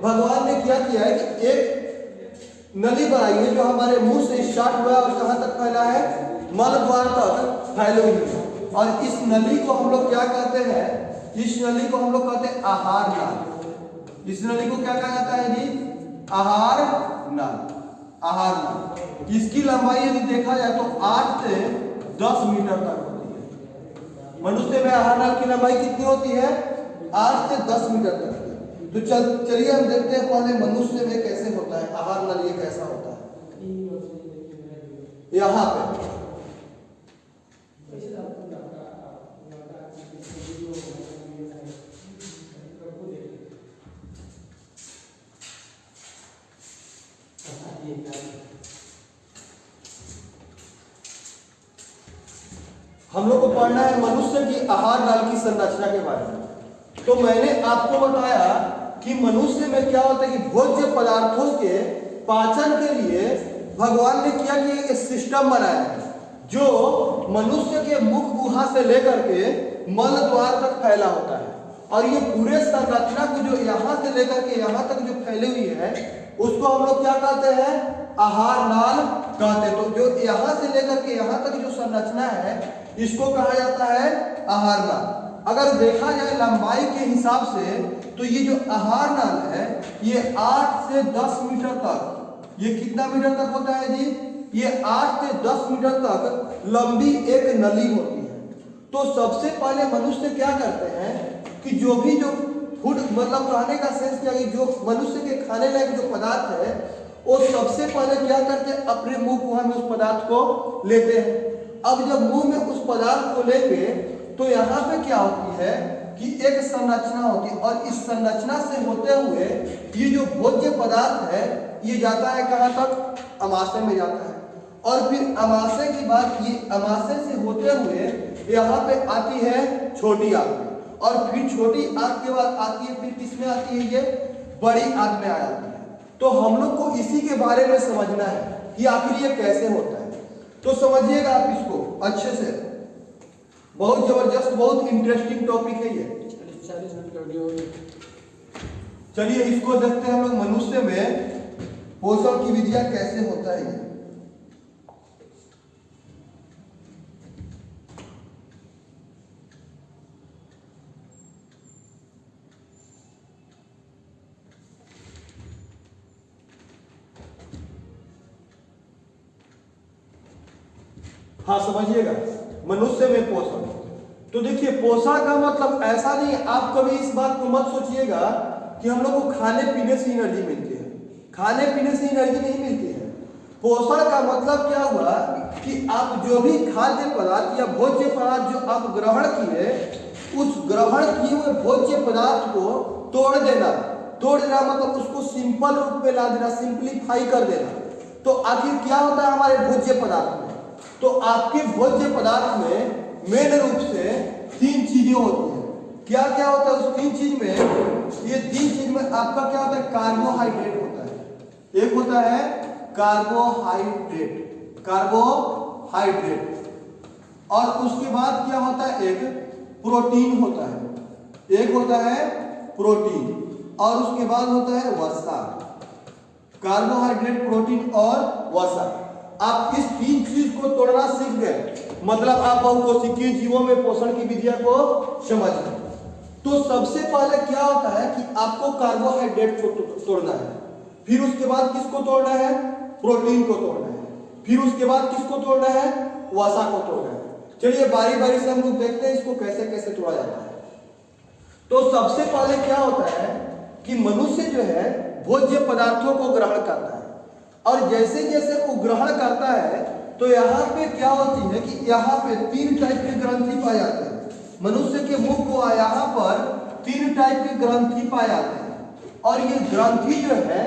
भगवान ने क्या किया है कि एक नली बनाई है जो हमारे मुंह से स्टार्ट हुआ और कहां तक फैला है, मल द्वार तक फैली हुई है। और इस नली को हम लोग क्या कहते हैं, इस नली को हम लोग कहते हैं आहार नाल। इस नली को क्या कहा जाता है जी, आहार नाल। आहार नाल इसकी लंबाई यदि देखा जाए तो 8 से 10 मीटर तक होती है। मनुष्य में आहार नाल की लंबाई कितनी होती है, 8 से 10 मीटर तक। तो चलिए हम देखते हैं पहले मनुष्य में कैसे होता है आहार नल, ये कैसा होता है। यहाँ पे हम लोग को पढ़ना है मनुष्य की आहार नाल की संरचना के बारे में। तो मैंने आपको बताया कि मनुष्य में क्या होता है कि भोज्य पदार्थों के पाचन के लिए भगवान ने किया कि एक सिस्टम बनाया है जो मनुष्य के मुख गुहा से लेकर के मल द्वार तक फैला होता है। और ये पूरे संरचना को जो यहाँ से लेकर के यहाँ तक जो फैली हुई है उसको हम लोग क्या कहते हैं, आहार नाल कहते हैं। तो जो यहाँ से लेकर के यहाँ तक जो संरचना है इसको कहा जाता है आहार नाल। अगर देखा जाए लंबाई के हिसाब से तो ये जो आहार नाल है ये 8 से 10 मीटर तक, ये कितना मीटर तक होता है जी, ये 8 से 10 मीटर तक लंबी एक नली होती है। तो सबसे पहले मनुष्य क्या करते हैं कि जो भी जो फूड मतलब खाने का सेंस क्या है, जो मनुष्य के खाने लायक जो पदार्थ है वो सबसे पहले क्या करते हैं, अपने मुंह गुहा में उस पदार्थ को लेते हैं। अब जब मुंह में उस पदार्थ को लेके तो यहाँ पे क्या होती है कि एक संरचना होती है और इस संरचना से होते हुए ये जो भोज्य पदार्थ है ये जाता है कहाँ तक, अमाशय में जाता है। और फिर अमाशय की बात, ये अमाशय से होते हुए यहाँ पे आती है छोटी आंत और फिर छोटी आंत के बाद आती है, फिर किसमें आती है, ये बड़ी आंत में आ जाती है। तो हम लोग को इसी के बारे में समझना है कि आखिर ये कैसे होता है। तो समझिएगा आप इसको अच्छे से, बहुत जबरदस्त बहुत इंटरेस्टिंग टॉपिक है ये। चलिए इसको देखते हैं हम लोग मनुष्य में पोषण की विधियां कैसे होता है ये। हाँ समझिएगा मनुष्य में पोषण। तो देखिए पोषण का मतलब ऐसा नहीं, आप कभी इस बात को मत सोचिएगा कि हम लोग को खाने पीने से एनर्जी मिलती है। खाने पीने से एनर्जी नहीं मिलती है। पोषण का मतलब क्या हुआ कि आप जो भी खाद्य पदार्थ या भोज्य पदार्थ जो आप ग्रहण किए, उस ग्रहण किए हुए भोज्य पदार्थ को तोड़ देना। तोड़ देना मतलब उसको सिंपल रूप में ला देना, सिंप्लीफाई कर देना। तो आखिर क्या होता है हमारे भोज्य पदार्थ में, तो आपके भोज्य पदार्थ में मेन रूप से 3 चीजें होती हैं। क्या क्या होता है उस 3 चीज में, ये 3 चीज में आपका क्या होता है, कार्बोहाइड्रेट होता है। एक होता है कार्बोहाइड्रेट, कार्बोहाइड्रेट, और उसके बाद क्या होता है, एक प्रोटीन होता है, एक होता है प्रोटीन, और उसके बाद होता है वसा। कार्बोहाइड्रेट, प्रोटीन और वसा। आप इस 3 चीज को तोड़ना सीख गए, मतलब आप बहुकोशिकीय जीवों में पोषण की विधियां को समझ गए। तो सबसे पहले क्या होता है कि आपको कार्बोहाइड्रेट को तोड़ना है, फिर उसके बाद किसको तोड़ना है, प्रोटीन को तोड़ना है, फिर उसके बाद किसको तोड़ना है, वसा को तोड़ना है। चलिए बारी बारी से हम लोग देखते हैं इसको कैसे कैसे तोड़ा जाता है। तो सबसे पहले क्या होता है कि मनुष्य जो है भोज्य पदार्थों को ग्रहण करता है, और जैसे जैसे वो ग्रहण करता है तो यहाँ पे क्या होती है कि यहाँ पे 3 टाइप के ग्रंथि पाए जाते हैं। मनुष्य के मुख को यहाँ पर 3 टाइप के ग्रंथि पाए जाते हैं, और ये ग्रंथि जो है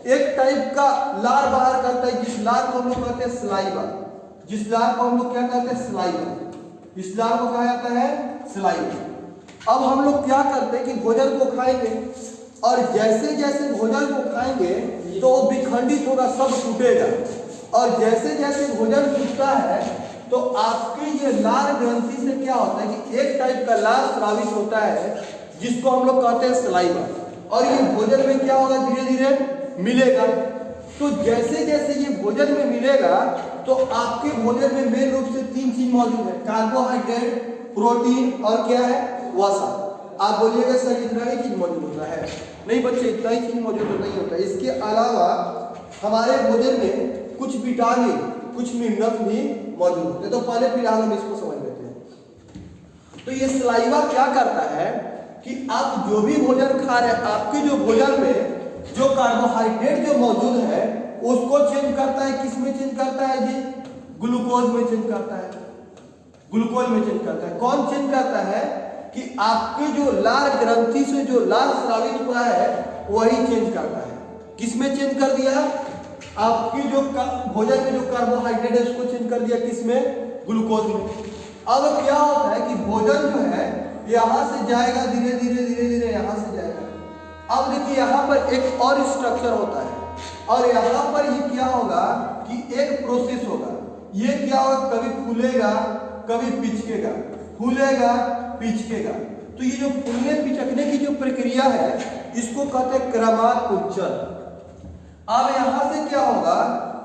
एक टाइप का लार बाहर करता है, जिस लार को हम लोग कहते हैं स्लाइवा। जिस लार को हम लोग क्या कहते हैं, स्लाइवा। इस लार को कहा जाता है स्लाइवा। अब हम लोग क्या करते हैं कि भोजन को खाएंगे, और जैसे जैसे भोजन को खाएंगे तो वो विखंडित होगा, सब टूटेगा, और जैसे जैसे भोजन टूटता है तो आपके ये लार ग्रंथि से क्या होता है कि एक टाइप का लार स्रावित होता है जिसको हम लोग कहते हैं सलाइवा, और ये भोजन में क्या होगा, धीरे धीरे मिलेगा। तो जैसे जैसे ये भोजन में मिलेगा तो आपके भोजन में मेन रूप से 3 चीज मौजूद है, कार्बोहाइड्रेट, प्रोटीन और क्या है, वसा। आप बोलिएगा सर इतना ही चीज मौजूद होता है, नहीं बच्चे इतना ही चीज मौजूद नहीं होता है। इसके अलावा हमारे भोजन में कुछ विटामिन, कुछ मिनरल्स भी मौजूद होते हैं। तो पहले फिलहाल हम इसको समझ लेते हैं। तो ये सलाइवा क्या करता है कि आप जो भी भोजन खा रहे हैं, आपके जो भोजन में जो कार्बोहाइड्रेट जो मौजूद है उसको चेंज करता है। किस में चेंज करता है जी, ग्लूकोज में चेंज करता है, ग्लूकोज में चेंज करता है। कौन चेंज करता है कि आपके जो लार ग्रंथि से जो लार स्रावित हुआ है वही चेंज करता है। किस में चेंज कर दिया, आपकी जो भोजन में जो कार्बोहाइड्रेट है उसको चेंज कर दिया, किस में, ग्लूकोज में। अब क्या होता है कि भोजन जो है यहां से जाएगा, धीरे धीरे धीरे धीरे यहां से जाएगा। अब देखिए यहाँ पर एक और स्ट्रक्चर होता है और यहाँ पर ये क्या होगा कि एक प्रोसेस होगा। ये क्या होगा, कभी फूलेगा कभी पिचकेगा, फूलेगा पिचकेगा। तो ये जो फूलने पिचकने की जो प्रक्रिया है इसको कहते हैं क्रमाकुंचन। अब यहाँ से क्या होगा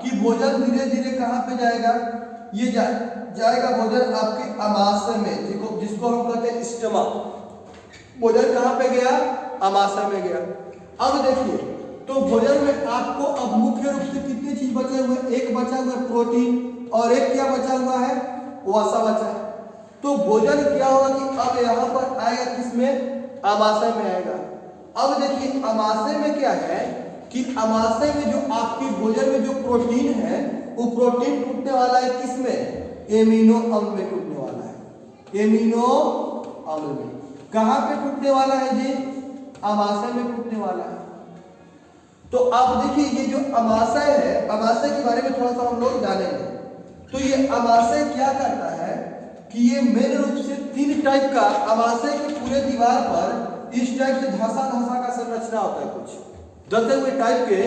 कि भोजन धीरे धीरे कहाँ पे जाएगा, ये जाएगा भोजन आपके अमाशय में, जिसको हम कहते हैं स्टमक। भोजन कहाँ पे गया, अमाशय में गया। अब देखिए तो भोजन में आपको अब मुख्य रूप से कितनी चीज बचे हुए, एक बचा हुआ है प्रोटीन और एक क्या बचा हुआ है, वसा बचा है। तो भोजन क्या होगा कि अब यहाँ पर आएगा, किसमें, अमाशय में आएगा। अब देखिए अमाशय में क्या है कि अमाशय में जो आपके भोजन में जो प्रोटीन है वो प्रोटीन टूटने वाला है, किसमें, एमिनो अम्ल में टूटने वाला है। एमिनो अम्ल में कहां पे टूटने वाला है जी, अमाशय में टूटने वाला है। तो अब देखिए ये जो अमाशय है, अमाशय के बारे में थोड़ा सा हम लोग जानेंगे। तो ये अमाशय क्या करता है कि ये मेन रूप से 3 टाइप का, अमाशय के पूरे दीवार पर इस टाइप से धसा धसा का संरचना होता है, कुछ धसे हुए टाइप के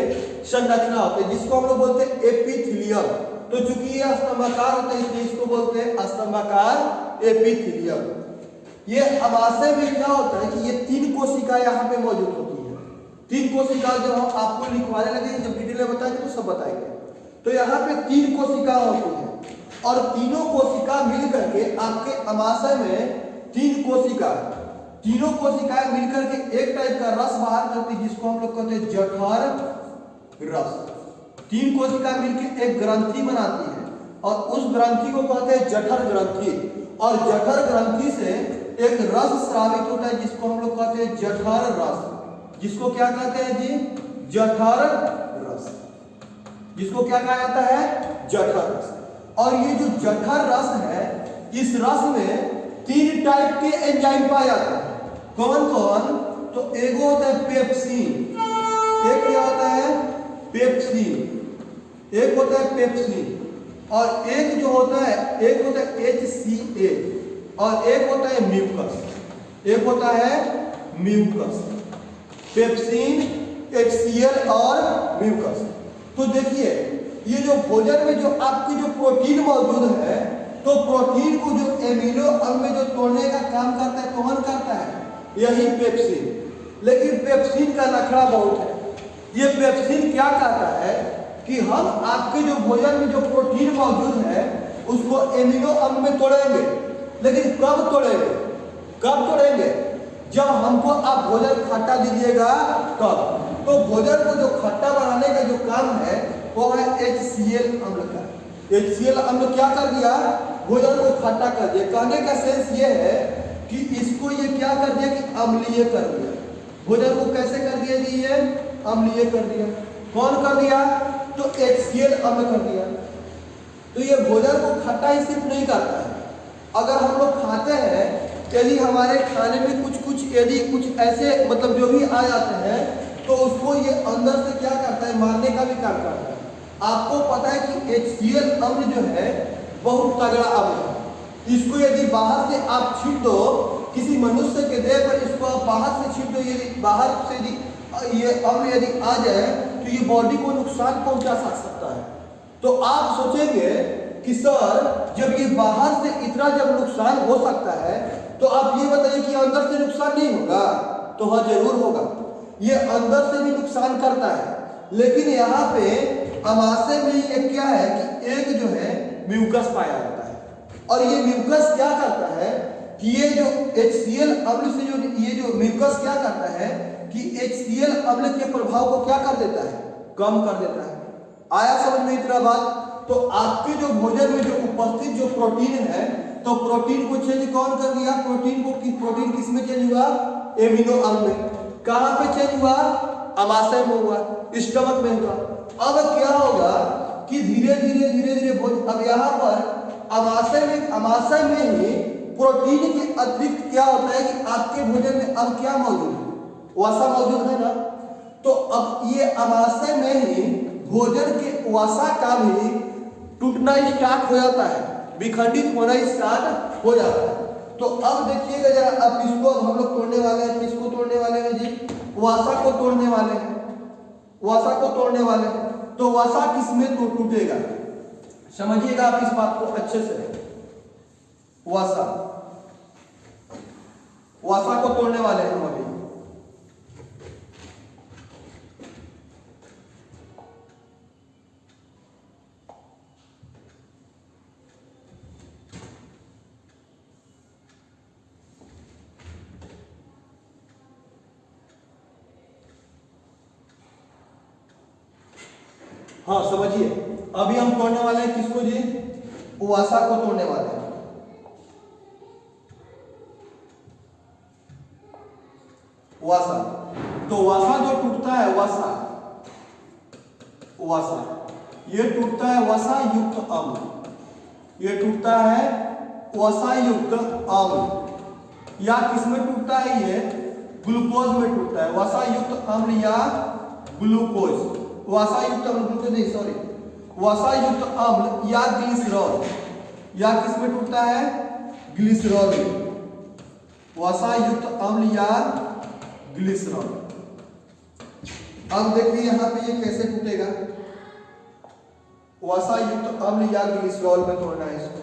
संरचना होते हैं, जिसको हम लोग बोलते हैं एपिथेलियम। तो चूंकि ये स्तंभाकार होता है इसलिए इसको बोलते हैं स्तंभाकार एपिथेलियम। ये अमाशय में क्या होता है कि ये 3 कोशिका यहाँ पे मौजूद होती है। 3 कोशिका जब हम आपको लिखवाने लगे, जब डिटेल में बताएंगे तो सब बताएंगे। तो यहाँ पे 3 कोशिका होती है और तीनों कोशिका मिल करके आपके अमाशय में तीनों कोशिकाएं मिलकर के एक टाइप का रस बाहर करती है, जिसको हम लोग कहते हैं जठर रस। 3 कोशिका मिलकर एक ग्रंथि बनाती है और उस ग्रंथि को कहते हैं जठर ग्रंथि। और जठर ग्रंथि से एक रस स्रावित होता है जिसको हम लोग कहते हैं जठर रस। जिसको क्या कहते हैं जी, जठर रस। जिसको क्या कहा जाता है, जठर रस। और ये जो जठर रस है, इस रस में 3 टाइप के एंजाइम पाए जाते हैं। कौन कौन, तो एक होता है पेप्सिन, एक क्या होता है, पेप्सिन, एक होता है पेप्सिन और एक जो होता है, एक होता है HCA और एक होता है म्यूकस। एक होता है म्यूकस, पेप्सिन, HCl और म्यूकस। तो देखिए ये जो भोजन में जो आपकी जो प्रोटीन मौजूद है, तो प्रोटीन को जो एमिनो अम्ल में जो तोड़ने का काम करता है, कौन करता है, यही पेप्सिन। लेकिन पेप्सिन का नखरा बहुत है। ये पेप्सिन क्या कहता है कि हम आपके जो भोजन में जो प्रोटीन मौजूद है उसको एमिनो अम्ल में तोड़ेंगे, लेकिन कब तोड़ेंगे, कब तोड़ेंगे, जब हमको आप भोजन खट्टा दीजिएगा तब। तो भोजन को जो खट्टा बनाने का जो काम है वो है HCl अम्ल का। HCl अम्ल क्या कर दिया, भोजन को खट्टा कर दिया। कहने का सेंस ये है कि इसको ये क्या कर दिया कि अम्लीय कर दिया। भोजन को कैसे कर दिया जी, ये अम्लीय कर दिया। कौन कर दिया, तो HCl अम्ल कर दिया। तो ये भोजन को खट्टा ही सिर्फ नहीं करता है, अगर हम लोग खाते हैं, यदि हमारे खाने में कुछ यदि कुछ ऐसे मतलब जो भी आ जाते हैं तो उसको ये अंदर से क्या करता है, मारने का भी काम करता है। आपको पता है कि HCl अम्ल जो है बहुत तगड़ा अम्ल है। इसको यदि बाहर से आप छीट दो, किसी मनुष्य के देह पर इसको आप बाहर से छीट दो, यदि बाहर से ये अम्ल यदि आ जाए तो ये बॉडी को नुकसान पहुंचा सकता है। तो आप सोचेंगे कि सर जब ये बाहर से इतना जब नुकसान हो सकता है तो आप ये बताइए कि अंदर से नुकसान नहीं होगा, तो हाँ जरूर होगा। ये अंदर से भी नुकसान करता है। लेकिन यहाँ पे अमाशय में ये क्या है कि एक जो है म्यूकस पाया जाता है, और ये म्यूकस क्या करता है कि ये जो HCl अम्ल से जो ये जो म्यूकस क्या करता है कि HCl अम्ल के प्रभाव को क्या कर देता है, कम कर देता है। आया समझ में इतना बात? तो आपके जो भोजन में जो उपस्थित जो प्रोटीन है, तो प्रोटीन को चेंज कौन कर दिया? प्रोटीन किस में चेंज हुआ? एमिनो अम्ल में। कहां पे चेंज हुआ? अमाशय में हुआ, स्टमक में हुआ। अब क्या होगा कि धीरे धीरे भोजन, अब यहाँ पर अमाशय में ही प्रोटीन के अतिरिक्त क्या होता है कि आपके भोजन में अब क्या मौजूद है? वसा मौजूद है ना। तो अब ये अमाशय में ही भोजन के वसा का भी टूटना स्टार्ट हो जाता है, विखंडित होना स्टार्ट हो जाता है। तो अब देखिएगा जरा, अब इसको अब हम लोग तोड़ने वाले हैं। किसको तोड़ने वाले हैं जी? वसा को तोड़ने वाले हैं, वसा को तोड़ने वाले हैं। तो वसा किसमें तो टूटेगा? समझिएगा आप इस बात को अच्छे से। वसा को तोड़ने वाले हैं हम अभी। हाँ समझिए, अभी हम तोड़ने वाले हैं किसको जी? वसा को तोड़ने वाले हैं। वसा, तो वसा जो टूटता है, वसा ये टूटता है वसा युक्त अम्ल। ये टूटता है वसा युक्त अम्ल। या किसमें टूटता है? ये ग्लूकोज में टूटता है। वसा युक्त अम्ल या ग्लूकोज, वसा युक्त अम्ल, ग्लूकोज नहीं सॉरी, वसा युक्त अम्ल या ग्लिसरॉल। या किसमें टूटता है? ग्लिसरॉल में। वसा युक्त अम्ल या ग्लिसरॉल। अब देखिए यहां पे ये कैसे टूटेगा? वसा युक्त अम्ल या ग्लिसरॉल में तोड़ना है इसको।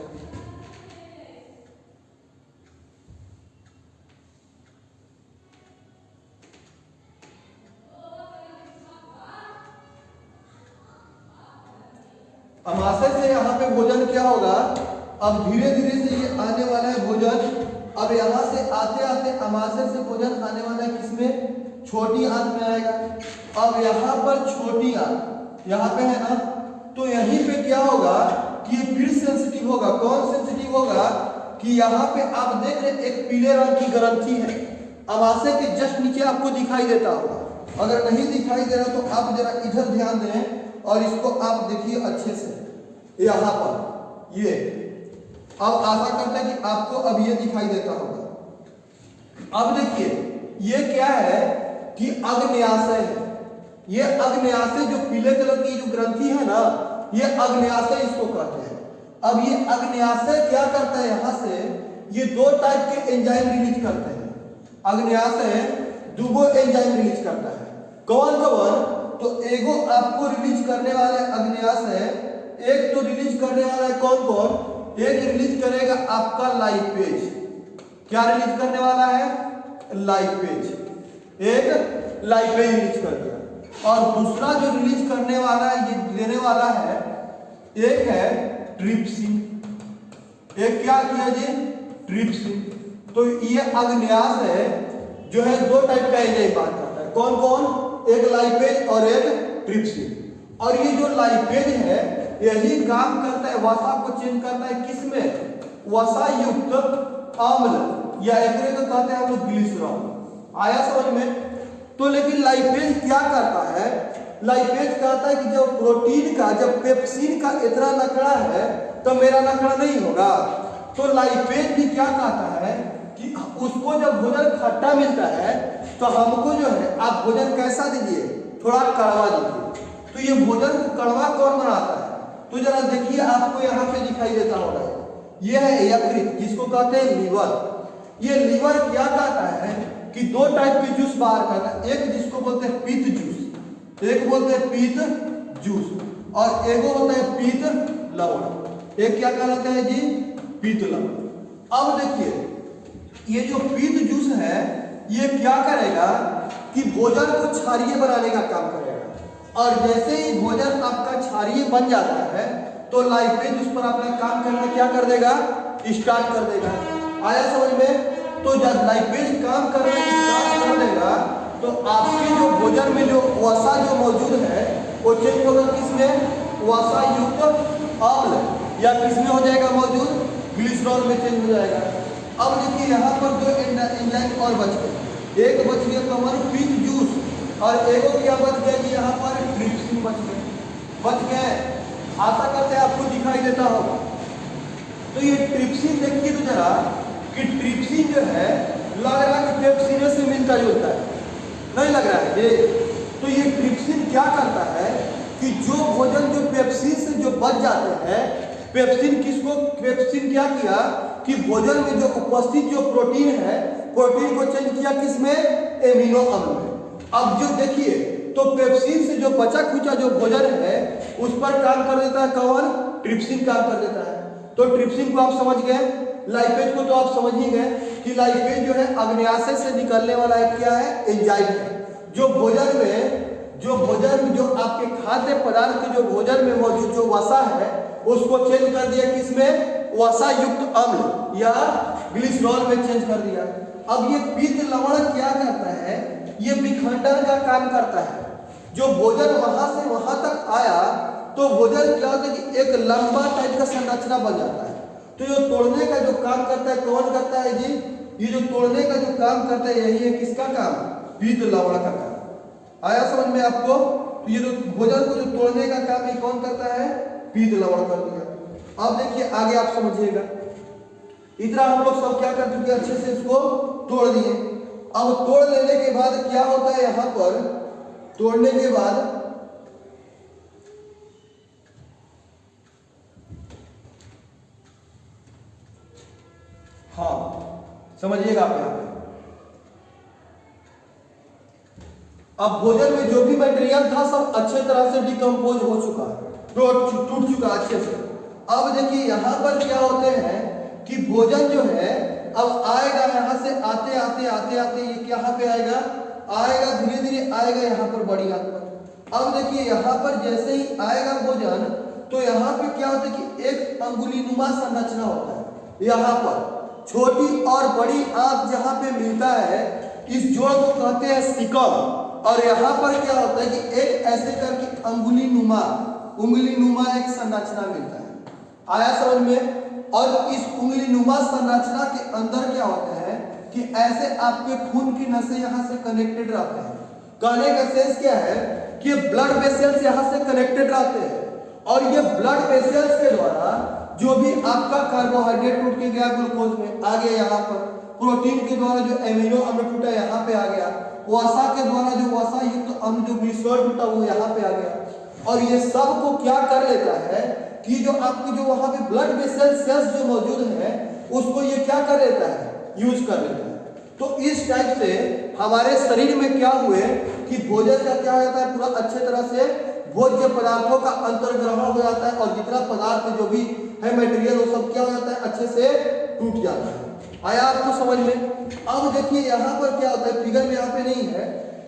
अमाशय से यहाँ पे भोजन क्या होगा? अब धीरे धीरे से ये आने वाला है भोजन। अब यहाँ से आते आते अमाशय से भोजन आने वाला है किसमें? छोटी आंत में आएगा। अब यहाँ पर छोटी आंत यहाँ पे है ना, तो यहीं पे क्या होगा कि ये फिर सेंसिटिव होगा। कौन सेंसिटिव होगा? कि यहाँ पे आप देख रहे एक पीले रंग की ग्रंथि है, अमाशय के जस्ट नीचे आपको दिखाई देता होगा। अगर नहीं दिखाई दे रहा तो आप जरा इधर ध्यान दें और इसको आप देखिए अच्छे से। यहाँ पर ये, अब आशा करते हैं कि आपको अब ये दिखाई देता होगा। अब देखिए ये क्या है कि अग्न्याशय है। ये अग्न्याशय जो पीले कलर की जो ग्रंथि है ना, ये अग्न्याशय इसको कहते हैं। अब ये अग्न्याशय क्या करता है? यहाँ से ये दो टाइप के एंजाइम रिलीज करते हैं। अग्न्याशय दो एंजाइम रिलीज करता है। कौन कौन? तो एगो आपको रिलीज करने वाले अग्न्याशय, एक तो रिलीज करने वाला है कौन कौन? एक रिलीज करेगा आपका लाइपेज। क्या रिलीज करने वाला है? लाइपेज। एक लाइपेज रिलीज कर दिया। और दूसरा जो रिलीज करने वाला है, ये देने वाला है, एक है ट्रिप्सिन। एक क्या किया जी? ट्रिप्सिन। तो ये अग्न्याशय जो है दो टाइप का एंजाइम बात करता है। कौन कौन? एक लाइपेज और एक ट्रिप्सिन। और ये जो लाइपेज है यही काम करता है, वसा को चेंज करता है किसमें? वसा युक्त अम्ल या एक को कहते हैं हम लोग ग्लिसरॉल। आया समझ में? तो लेकिन लाइपेज क्या करता है? लाइपेज कहता है कि जब प्रोटीन का, जब पेप्सिन का इतना नखरा है तो मेरा नखरा नहीं होगा। तो लाइपेज भी क्या कहता है कि उसको जब भोजन खट्टा मिलता है तो हमको जो है आप भोजन कैसा दीजिए? थोड़ा कड़वा दीजिए। तो ये भोजन को कड़वा कौन बनाता है? तो जरा देखिए, आपको यहाँ पे दिखाई देता होगा, ये है यकृत, जिसको कहते हैं लीवर। ये लीवर क्या कहता है कि दो टाइप के जूस बाहर करता है। एक जिसको बोलते हैं पीत जूस, एक बोलते हैं पीत जूस, और एक होता है पीत लवण। एक क्या कहलाता है जी? पीत लवण। अब देखिए ये जो पीत जूस है ये क्या करेगा कि भोजन को क्षारीय बनाने का काम करेगा। और जैसे ही भोजन आपका क्षारीय बन जाता है तो लाइपेज उस पर अपना काम करना क्या कर देगा, स्टार्ट कर देगा। आया समझ में? तो जब लाइपेज काम करना स्टार्ट कर देगा तो आपके जो भोजन में जो वसा जो मौजूद है वो चेंज होगा किसमें, वसा युक्त अम्ल, या किसमें हो जाएगा मौजूद, ग्लिसरॉल में चेंज हो जाएगा। अब देखिए यहाँ पर दो एंजाइम और बच गए, एक बच गया तो हमारे पीट जूस, और एक क्या बच गया कि यहाँ पर ट्रिप्सिन बच गए। आशा करते हैं आपको दिखाई देता होगा। तो ये ट्रिप्सिन देखिए तो जरा कि ट्रिप्सिन जो है लग रहा है कि पेप्सिन से मिलता जुलता है, नहीं लग रहा है ये। तो ये ट्रिप्सिन क्या करता है कि जो भोजन जो पेप्सिन से जो बच जाते हैं, पेप्सिन क्या किया कि भोजन में जो उपस्थित जो प्रोटीन है, प्रोटीन को चेंज किया किसमें, एमिनो अम्ल में। अब जो देखिए तो पेप्सिन से जो बचा खुचा जो भोजन है उस पर काम कर देता है कौन, ट्रिप्सिन काम कर देता है। तो ट्रिप्सिन को आप समझ गए, लाइपेज को तो आप समझ ही गए कि लाइपेज जो है अग्न्याशय से निकलने वाला एक क्या है, एंजाइम है, जो भोजन में जो आपके खाद्य पदार्थ के जो भोजन में मौजूद जो वसा है उसको चेंज कर दिया किसमें, वसा युक्त अम्ल या ग्लिसरॉल में चेंज कर दिया। अब ये पीत लवण क्या करता है, ये विखंडन का काम करता है। जो भोजन वहां से वहां तक आया तो भोजन क्या होता है कि एक लंबा टाइप का संरचना बन जाता है। तो जो तोड़ने का जो काम करता है कौन करता है जी, ये जो तोड़ने का जो काम करता है यही है किसका काम, पीत लवण का काम। आया समझ में आपको? तो ये जो भोजन को जो तोड़ने का काम ये कौन करता है, पीत लवण कर दिया। अब देखिए आगे आप समझिएगा, इतना हम लोग सब क्या कर चुके, अच्छे से इसको तोड़ दिए। अब तोड़ लेने के बाद क्या होता है, यहां पर तोड़ने के बाद हाँ समझिएगा आप यहां पे, अब भोजन में जो भी मटेरियल था सब अच्छे तरह से डिकम्पोज हो चुका है, टूट चुका अच्छे से। अब देखिए यहाँ पर क्या होते हैं कि भोजन जो है अब आएगा, यहाँ से आते आते आते आते ये यहाँ पे आएगा, धीरे धीरे आएगा यहाँ पर बड़ी आंत पर। अब देखिए यहाँ पर जैसे ही आएगा भोजन तो यहाँ पे क्या होता है कि एक अंगुलीनुमा संरचना होता है। यहाँ पर छोटी और बड़ी आंत जहाँ पे मिलता है इस जोड़ को कहते हैं सिकम। और यहाँ पर क्या होता है कि एक ऐसे करके उंगली नुमा एक संरचना मिलता है। आया समझ में? और इस उंगली नुमा संरचना के अंदर क्या होता है कि ऐसे आपके खून की नसें यहाँ से कनेक्टेड रहते हैं। कहने का सेंस क्या है कि ब्लड वेसल्स यहाँ से कनेक्टेड रहते हैं, और ये ब्लड वेसल्स के द्वारा जो भी आपका कार्बोहाइड्रेट टूट के गया ग्लूकोज में आ गया, यहाँ पर प्रोटीन के द्वारा जो एमिनो अम्ल टूटा यहाँ पे आ गया, वसा के द्वारा जो वसा युक्त अम्ल जो ग्लिसरॉल टूटा वो यहाँ पे आ गया। और ये सब को क्या कर लेता है कि जो आपकी जो वहां पे ब्लड वेसल सेल्स जो मौजूद है उसको ये क्या कर लेता है, यूज कर लेता है। तो इस टाइप से हमारे शरीर में क्या हुए कि भोजन का क्या हो जाता है, पूरा अच्छे तरह से भोज्य पदार्थों का अंतर्ग्रहण हो जाता है, और जितना पदार्थ जो भी है मटेरियल वो सब क्या हो जाता है, अच्छे से टूट जाता है। आया आपको समझ में? अब देखिए यहाँ पर क्या होता है, फिगर में यहाँ पे नहीं है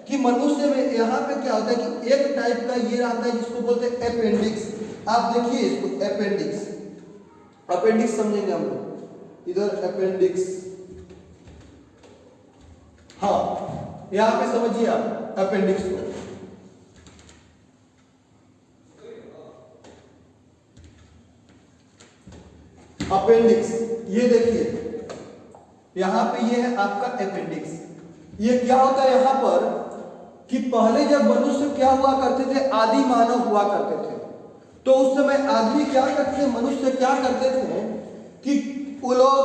कि मनुष्य में यहाँ पे क्या होता है कि एक टाइप का ये रहता है जिसको बोलते हैं अपेंडिक्स। आप देखिए इसको, अपेंडिक्स समझेंगे हम लोग, इधर अपेंडिक्स, हाँ यहाँ पे समझिए आप अपेंडिक्स को। अपेंडिक्स ये देखिए यहाँ पे ये है आपका अपेंडिक्स। ये क्या होता है यहाँ पर कि पहले जब मनुष्य क्या हुआ करते थे, आदि मानव हुआ करते थे, तो उस समय आदमी क्या करते थे, मनुष्य क्या करते थे कि वो लोग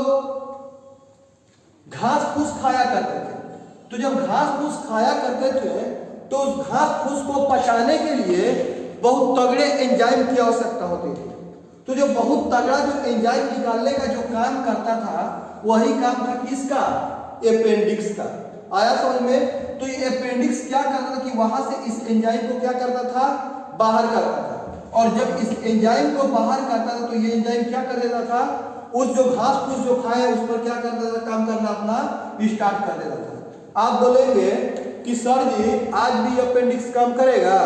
घास फूस खाया करते थे। तो जब घास फूस खाया करते थे तो उस घास फूस को पचाने के लिए बहुत तगड़े एंजाइम की आवश्यकता होती थी। तो जो बहुत तगड़ा जो एंजाइम निकालने का जो काम करता था वही काम था किसका, अपेंडिक्स का। आया समझ में? तो ये अपेंडिक्स क्या करता था कि वहां से इस एंजाइम को क्या करता था, बाहर करता था। और जब इस एंजाइम को बाहर करता था तो ये एंजाइम क्या कर देता था, उस जो घास फूस जो खाए उस पर क्या करता था, काम करना अपना स्टार्ट कर देता था। आप बोलेंगे कि सर जी आज भी अपेंडिक्स काम करेगा,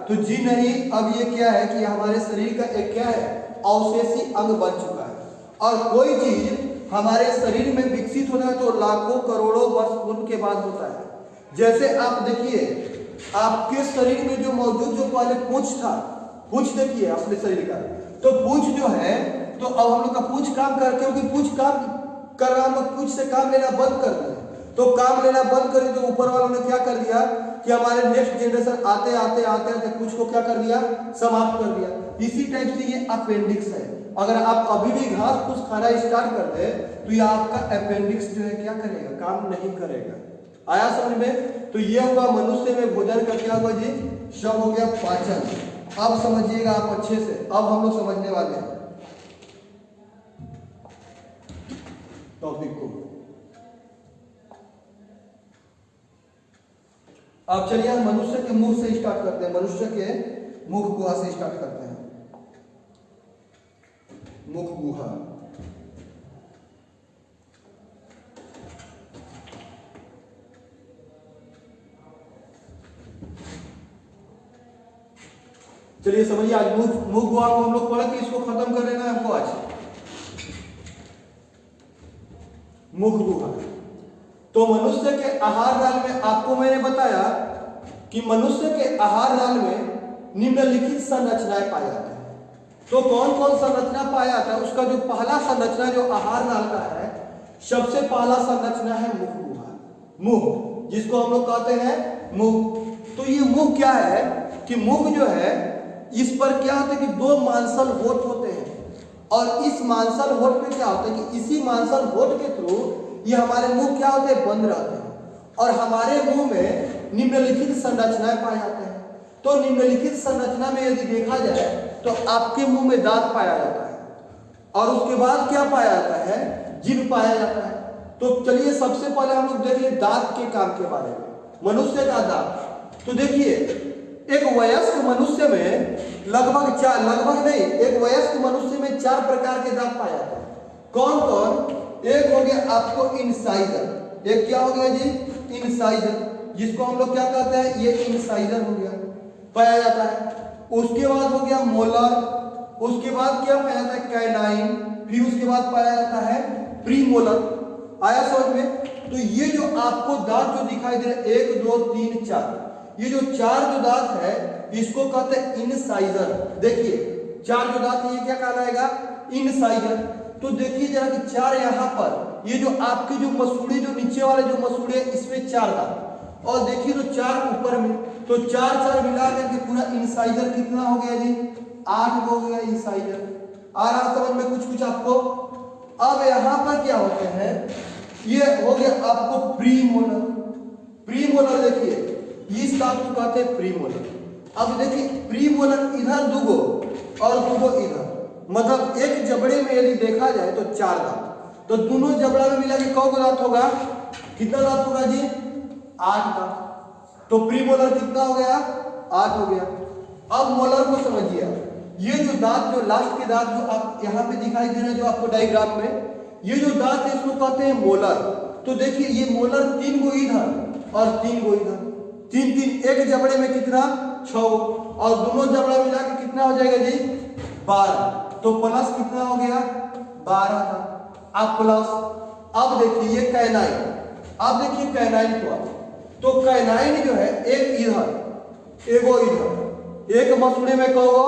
तो जी नहीं, अब ये क्या है कि हमारे शरीर का एक क्या है, अवशेषी अंग बन चुका है। और कोई चीज हमारे शरीर में विकसित होना है तो लाखों करोड़ों वर्ष उनके बाद होता है। जैसे आप देखिए, आपके शरीर में जो मौजूद जो पहले पूंछ था, पूंछ देखिए अपने शरीर का, तो पूंछ जो है, तो अब हम लोग का पूंछ काम कर, क्योंकि पूंछ काम कर रहा, हम लोग पूंछ से काम लेना बंद कर दिया। तो काम लेना बंद कर दिया तो ऊपर वालों ने क्या कर दिया कि हमारे नेक्स्ट जनरेशन आते आते आते आते पूंछ को क्या कर दिया, समाप्त कर दिया। इसी टाइप से ये अपेंडिक्स है। अगर आप अभी भी घास फूस खाना स्टार्ट कर दे तो ये आपका अपेंडिक्स जो है क्या करेगा, काम नहीं करेगा। आया समझ में? तो ये हुआ मनुष्य में भोजन का क्या हुआ जी, शब्द हो गया पाचन। अब समझिएगा आप अच्छे से, अब हम लोग समझने वाले हैं टॉपिक को। अब चलिए हम मनुष्य के मुख से स्टार्ट करते हैं, मनुष्य के मुख गुहा से स्टार्ट करते हैं। मुख गुहा, चलिए समझिए। आज मुख गुहा को हम लोग पढ़े कि इसको खत्म कर लेना है हमको आज। मुख गुहा, तो मनुष्य के आहार नाल में आपको मैंने बताया कि मनुष्य के आहार नाल में निम्नलिखित संरचनाएं पाई जाती हैं। तो कौन कौन संरचना पाया जाता है, उसका जो पहला संरचना जो आहार नाल का है, सबसे पहला संरचना है मुख गुहा, मुख, जिसको हम लोग कहते हैं मुख। तो ये मुख क्या है कि मुख जो है, इस पर क्या होता है कि दो मांसल होठ होते हैं, और इस मांसल होठ में क्या होता है कि इसी मांसल होठ के थ्रू ये हमारे मुंह क्या होते हैं, बंद रहते हैं, और हमारे मुंह में निम्नलिखित संरचनाएं पाए जाते हैं। तो निम्नलिखित संरचना में यदि देखा जाए तो आपके मुंह में दांत पाया जाता है, और उसके बाद क्या पाया जाता है, जीभ पाया जाता है। तो चलिए सबसे पहले हम लोग देखिए दांत के काम के बारे में, मनुष्य का दांत। तो देखिए एक वयस्क मनुष्य में लगभग नहीं, एक वयस्क मनुष्य में 4 प्रकार के दांत पाए जाते हैं। कौन कौन? एक हो गया आपको इंसाइजर, एक क्या हो गया जी, इंसाइजर, जिसको हम लोग क्या कहते हैं, ये इंसाइजर हो गया, पाया जाता है। उसके बाद हो गया मोलर, उसके बाद क्या पाया जाता है, कैनाइन, फिर उसके बाद पाया जाता है प्रीमोलर। आया समझ में? तो ये जो आपको दांत जो दिखाई दे रहे 1 2 3 4, ये जो 4 जो दांत है इसको कहते हैं इंसाइजर। देखिए 4 जो दांत है ये क्या कहलाएगा, इंसाइजर। तो देखिए जरा कि 4 यहाँ पर, ये जो आपकी जो मसूड़े, जो नीचे वाले जो मसूड़े, इसमें 4 दांत, और देखिए तो 4 ऊपर में, तो 4 मिला करके पूरा इंसाइजर कितना हो गया जी, 8 हो गया इंसाइजर। आ रहा समझ में कुछ आपको? अब यहाँ पर क्या होते हैं, ये हो गया आपको प्रीमोलर। प्रीमोलर देखिए इस दांत को कहते हैं प्रीमोलर। अब देखिए प्रीमोलर इधर 2 और 2 इधर, मतलब एक जबड़े में यदि देखा जाए तो 4 दांत, तो दोनों जबड़ा में मिला के कौ दांत होगा, कितना दांत होगा जी, 8 दांत। तो प्रीमोलर कितना हो गया, 8 हो गया। अब मोलर को समझिए, ये जो दांत, जो लास्ट के दांत जो आप यहाँ पे दिखाई दे रहे हैं, जो आपको डायग्राम में, ये जो दांत है इसको कहते हैं मोलर। तो देखिए ये मोलर 3 गो इधर और 3 गो इधर, 3 एक जबड़े में कितना, 6, और दोनों जबड़ा मिला के कितना हो जाएगा जी, 12। तो प्लस कितना हो गया, 12 था। अब प्लस, अब देखिए ये कैनाइन, अब देखिए कैनाइन को, तो कैनाइन जो है एक इधर एगो इधर, एक मसूड़े में कौ गो,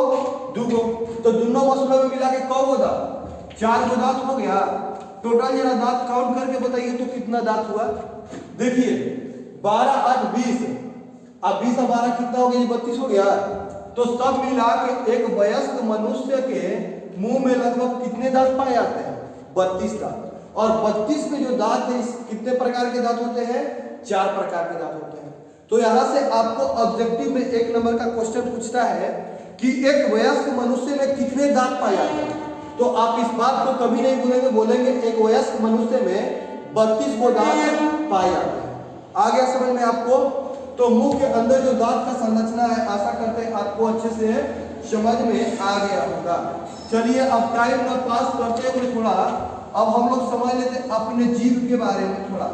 2 गो, तो दोनों मसूड़ों में मिला के कौ गो दांत, 4 गो दांत हो गया। टोटल जरा दांत काउंट करके बताइए तो कितना दांत हुआ। देखिए 12 8 20, अब 20 और 12 कितना हो गया, 32 हो गया। तो सब मिला के एक वयस्क मनुष्य के मुंह में लगभग कितने दांत पाए जाते हैं, 32 दांत। और 32 में जो दांत है, कितने प्रकार के दांत होते हैं, 4 प्रकार के दांत होते हैं। तो यहां से आपको ऑब्जेक्टिव में 1 नंबर का क्वेश्चन पूछता है कि एक वयस्क मनुष्य में कितने दांत पाए जाते हैं। तो आप इस बात को कभी नहीं भूलेंगे, बोलेंगे एक वयस्क मनुष्य में 32 गो दांत पाए जाते हैं। आ गया समझ में आपको? तो मुंह के अंदर जो दांत का संरचना है, आशा करते हैं आपको अच्छे से समझ में आ गया होगा। चलिए अब टाइम ना पास करते हुए थोड़ा अब हम लोग समझ लेते हैं अपने जीव के बारे में थोड़ा।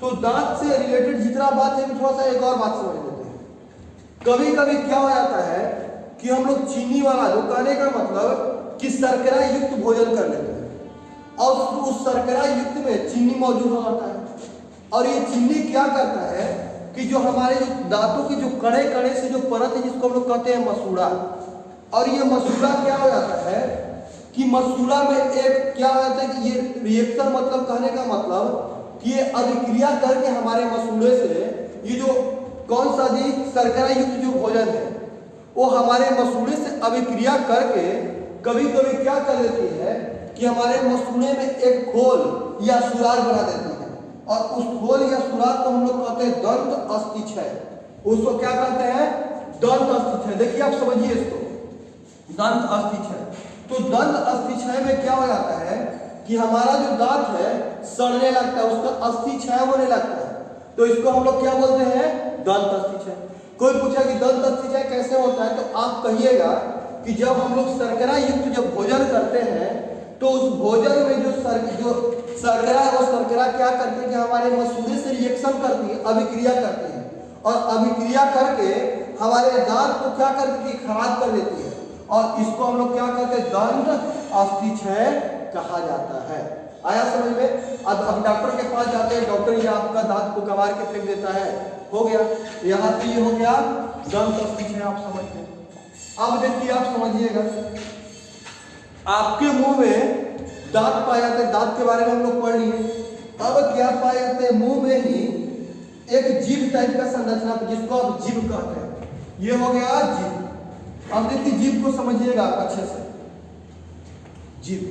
तो दांत से रिलेटेड जितना बात है थोड़ा सा एक और बात समझ लेते हैं। कभी कभी क्या हो जाता है कि हम लोग चीनी वाला, जो कहने का मतलब कि शर्करा युक्त भोजन कर लेते हैं और उस शर्करा युक्त में चीनी मौजूद हो जाता है, और ये चीनी क्या करता है कि जो हमारे जो दांतों की जो कड़े कड़े से जो परत है जिसको हम लोग कहते हैं मसूड़ा, और ये मसूड़ा क्या हो जाता है कि मसूड़ा में एक क्या हो जाता है कि ये रिएक्शन, मतलब कहने का मतलब कि ये अभिक्रिया करके हमारे मसूड़े से ये जो कौन सा जी शर्करा युक्त जो भोजन है वो हमारे मसूड़े से अभिक्रिया करके कभी कभी क्या कर देती है कि हमारे मसूड़े में एक खोल या सुराग बना देती है, और उस खोल या सुराग को हम लोग कहते हैं दंत अस्थिक्षय। उसको क्या कहते हैं? दंत अस्थिक्षय। देखिए आप समझिए इसको, दंत अस्थिक्षय। तो दंत अस्थिक्षय में क्या हो जाता है कि हमारा जो दांत है सड़ने लगता है, उसका अस्थि क्षय होने लगता है, तो इसको हम लोग क्या बोलते हैं? दंत अस्थि। कोई पूछा कि दंत अस्थि कैसे होता है, तो आप कहिएगा कि जब हम लोग शर्करा युक्त जब भोजन करते हैं तो उस भोजन में जो शर्करा है वो शर्करा क्या करती है कि हमारे मसूड़े से रिएक्शन करती है, अभिक्रिया करती है, और अभिक्रिया करके हमारे दांत को क्या करती है? खराब कर देती है, और इसको हम लोग क्या कहते हैं? दंत अस्थिक्षय कहा जाता है। आया समझ में? अब डॉक्टर के पास जाते हैं, डॉक्टर ये आपका दांत को कबार के फेंक देता है, हो गया यहाँ पे, ये हो गया दंत अस्थिक्षय। आप समझ गए? अब देखिए आप समझिएगा, आपके मुंह में दांत पाए जाते हैं, दांत के बारे में हम लोग पढ़ लिए। अब क्या पाए जाते हैं? मुंह में ही एक जीभ टाइप का संरचना जिसको आप जीभ कहते हैं, ये हो गया जीभ। अब देखिए जीभ को समझिएगा अच्छे से। जीभ,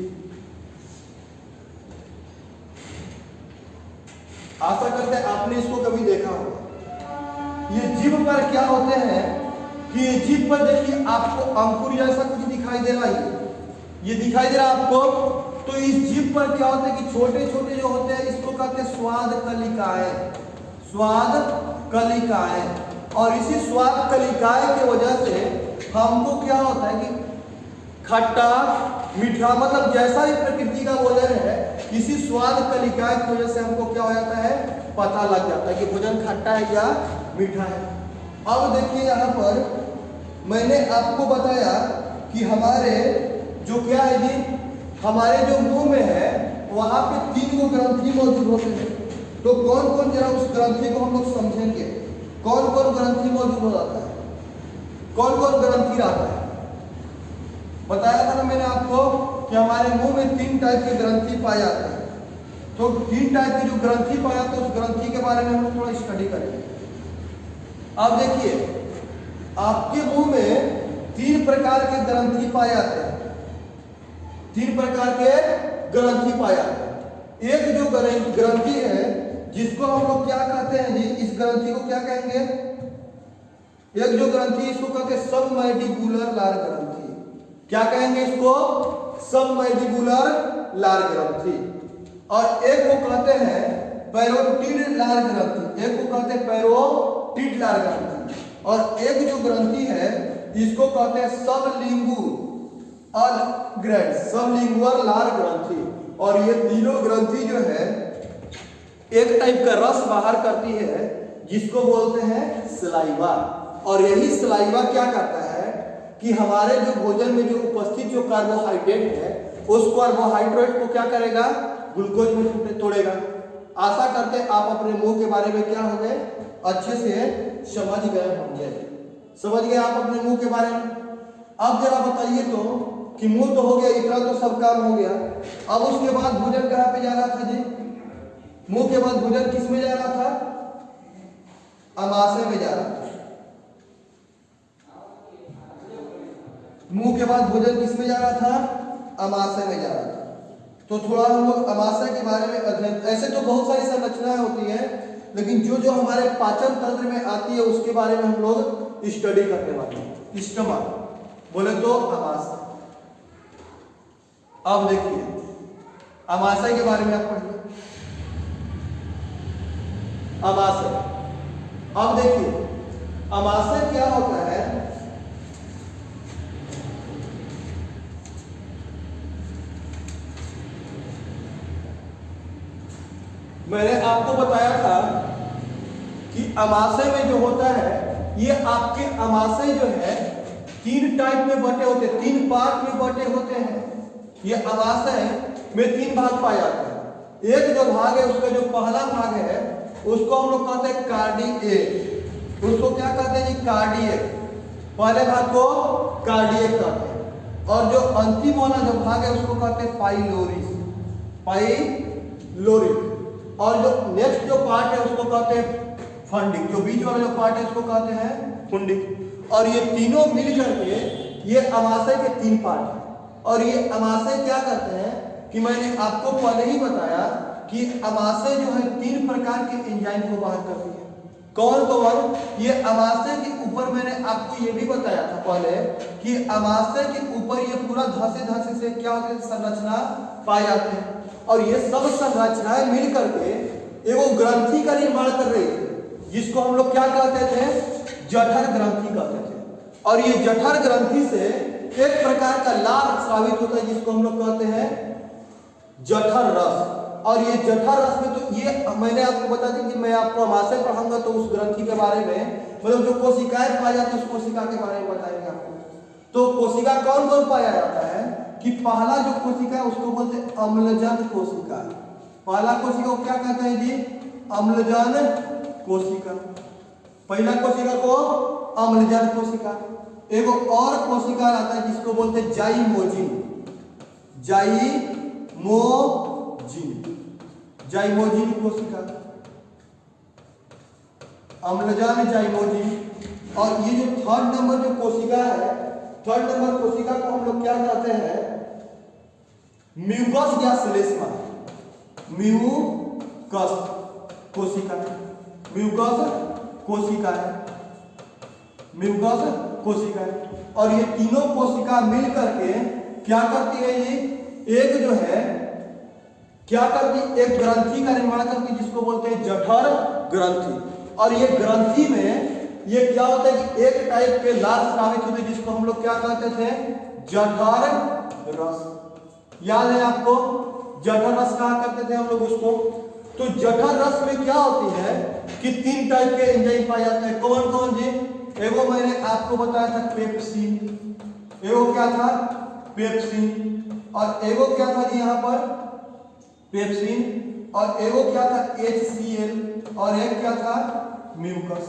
आशा करते हैं आपने इसको कभी देखा होगा। ये जीभ पर क्या होते हैं कि ये जीभ पर देखिए आपको अंकुर जैसा कुछ दिखाई दे रहा है, ये दिखाई दे रहा है आपको। तो इस जीभ पर क्या होता है कि छोटे छोटे जो होते हैं इसको कहते हैं स्वाद कलिकाएं, स्वाद कलिकाएं। और इसी स्वाद कलिकाएं की वजह से हमको क्या होता है कि खट्टा मीठा, मतलब जैसा भी प्रकृति का भोजन है, इसी स्वाद कलिकाएं की वजह से हमको क्या हो जाता है? पता लग जाता है कि भोजन खट्टा है या मीठा है। अब देखिए यहाँ पर मैंने आपको बताया कि हमारे जो क्या है जी, हमारे जो मुंह में है वहां पे 3 गो ग्रंथि मौजूद होते हैं। तो कौन कौन, जरा उस ग्रंथि को हम लोग समझेंगे, कौन कौन ग्रंथि मौजूद हो जाता है, कौन कौन ग्रंथि रहता है? बताया था ना मैंने आपको कि हमारे मुंह में 3 टाइप के ग्रंथि पाए जाते हैं। तो 3 टाइप की जो ग्रंथि पाए जाते हैं उस ग्रंथि के बारे में हम लोग थोड़ा स्टडी करेंगे। अब देखिए आपके मुंह में 3 प्रकार के ग्रंथि पाए जाते हैं, 3 प्रकार के ग्रंथि पाए जाते हैं। एक जो ग्रंथि है जिसको हम लोग क्या कहते हैं जी, इस ग्रंथि को क्या कहेंगे? एक जो ग्रंथि इसको कहते हैं सबमैंडिबुलर लार ग्रंथि। क्या कहेंगे इसको? सबमैंडिबुलर लार ग्रंथि। और एक को कहते हैं पैरोटिड लार ग्रंथि, एक को कहते हैं पैरोटिड लार ग्रंथि। और एक जो ग्रंथि है इसको कहते हैं सबलिंगुअल लार ग्रंथि। और ये तीनों ग्रंथि जो है एक टाइप का रस बाहर करती है जिसको बोलते हैं सलाइवा। और यही सलाइवा क्या करता है कि हमारे जो भोजन में जो उपस्थित जो कार्बोहाइड्रेट है उस कार्बोहाइड्रेट को क्या करेगा? ग्लूकोज में तोड़ेगा। आशा करते हैं आप अपने मुंह के बारे में क्या हो गए? अच्छे से समझ गए होंगे। समझ गए आप अपने मुंह के बारे में? अब जरा बताइए तो कि मुंह तो हो गया, इतना तो सब काम हो गया। अब उसके बाद भोजन कहाँ पे जा रहा था जी? मुंह के बाद भोजन किस में जा रहा था? अमाशय में जा रहा था। मुंह के बाद भोजन किस में जा रहा था? अमाशय में जा रहा था। तो थोड़ा हम लोग अमाशय के बारे में अध्ययन, ऐसे तो बहुत सारी संरचनाएं होती हैं, लेकिन जो जो हमारे पाचन तंत्र में आती है उसके बारे में हम लोग स्टडी करने वाले हैं। स्टमक बोले तो अमाशय। अब देखिए अमाशय के बारे में आप पढ़िए, अमाशय। अब देखिए अमाशय क्या होता है? मैंने आपको बताया था कि अमाशय में जो होता है, ये आपके अमाशय जो है 3 टाइप में बटे होते हैं, 3 पार्ट में बटे होते हैं। ये अमाशय में 3 भाग पाए जाते हैं। एक जो भाग है, उसका जो पहला भाग है उसको हम लोग कहते हैं कार्डिएक। उसको क्या कहते हैं जी? कार्डिएक। पहले भाग को कार्डिएक कहते हैं। और जो अंतिम वाला जो भाग है उसको कहते हैं पाइलोरिस, पाइलोरिक। और जो नेक्स्ट जो पार्ट है उसको कहते हैं फंडिक। जो बीच वाला जो पार्ट है उसको कहते हैं फुंडिक। और ये तीनों मिल करके ये अमाशय के 3 पार्ट हैं। और ये अमाशय क्या करते हैं कि मैंने आपको पहले ही बताया कि अमाशय जो है 3 प्रकार के एंजाइम को बाहर करती है। कौन कौन? ये अमाशय के ऊपर मैंने आपको ये भी बताया था पहले कि अमाशय के ऊपर ये पूरा धसे से क्या होते हैं? संरचना पाए जाते हैं। और ये सब संरचनाएं मिल करके एगो ग्रंथि का निर्माण कर रही थी, जिसको हम लोग क्या कहते थे? जठर ग्रंथि कहते थे। और ये जठर ग्रंथि से एक प्रकार का लाभ स्रावित होता है, जिसको हम लोग कहते हैं जठर रस। और ये जठर रस में तो ये मैंने आपको बता दी कि मैं आपको अमाशय पढ़ाऊंगा तो उस ग्रंथि के बारे में, मतलब जो कोशिकाएं पाई जाती है उस कोशिका के बारे में बताएंगे आपको। तो कोशिका कौन कौन पाया जाता है कि पहला जो कोशिका है उसको बोलते हैं अम्लजन कोशिका। पहला कोशिका को क्या कहते हैं जी? अम्लजन कोशिका। पहला कोशिका को अम्लजन कोशिका। एक और कोशिका आता है जिसको बोलते हैं जाइमोजिन। जाइमोजिन कोशिका, अम्लजान जाइमोजिन। और ये जो 3rd नंबर जो कोशिका है, 3rd नंबर कोशिका को हम लोग क्या कहते हैं? म्यूकस या श्लेष्मा। म्यूकस कोशिका, म्यूकस कोशिका है, म्यूकस कोशिका है। और ये तीनों कोशिका मिल करके क्या करती है? ये एक जो है क्या करती? एक ग्रंथि का निर्माण करती है, जिसको बोलते हैं जठर ग्रंथि। और ये ग्रंथि में ये क्या होता है कि एक टाइप के लाल स्रावित होते हैं, जिसको हम लोग क्या कहते थे? जठर रस। याद है आपको? जठर रस कहा करते थे हम लोग उसको। तो जठर रस में क्या होती है कि 3 टाइप के एंजाइम पाए जाते हैं। कौन कौन जी? एगो मैंने आपको बताया था पेप्सिन। एगो क्या था? पेप्सिन। और एगो क्या था जी यहाँ पर? पेप्सिन। और एगो क्या था? HCl। और एक क्या था? म्यूकस।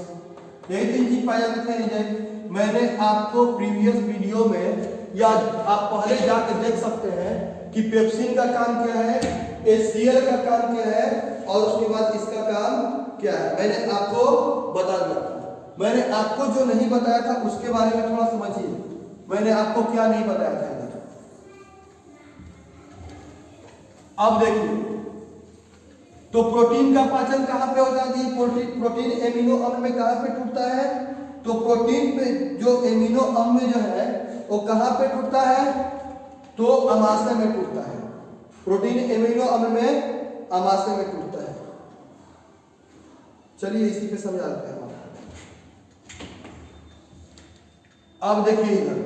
यही 3 चीज पाए जाते थे एंजाइम। मैंने आपको प्रीवियस वीडियो में, या आप पहले जाकर देख सकते हैं कि पेप्सिन का काम क्या है, HCl का काम क्या है, और उसके बाद इसका काम क्या है मैंने आपको बता दिया। मैंने आपको जो नहीं बताया था उसके बारे में थोड़ा समझिए। मैंने आपको क्या नहीं बताया था। अब देखिए, तो प्रोटीन का पाचन कहां पे होता है? प्रोटीन एमिनो अम्ल में कहां पे टूटता है? तो प्रोटीन पे जो एमिनो अम्ल जो है वो कहां पे टूटता है? तो अमाशय में टूटता है। प्रोटीन एमिनो अम्ल में अमाशय में टूटता है। चलिए इसी पे समझाते हैं। अब देखिए इधर,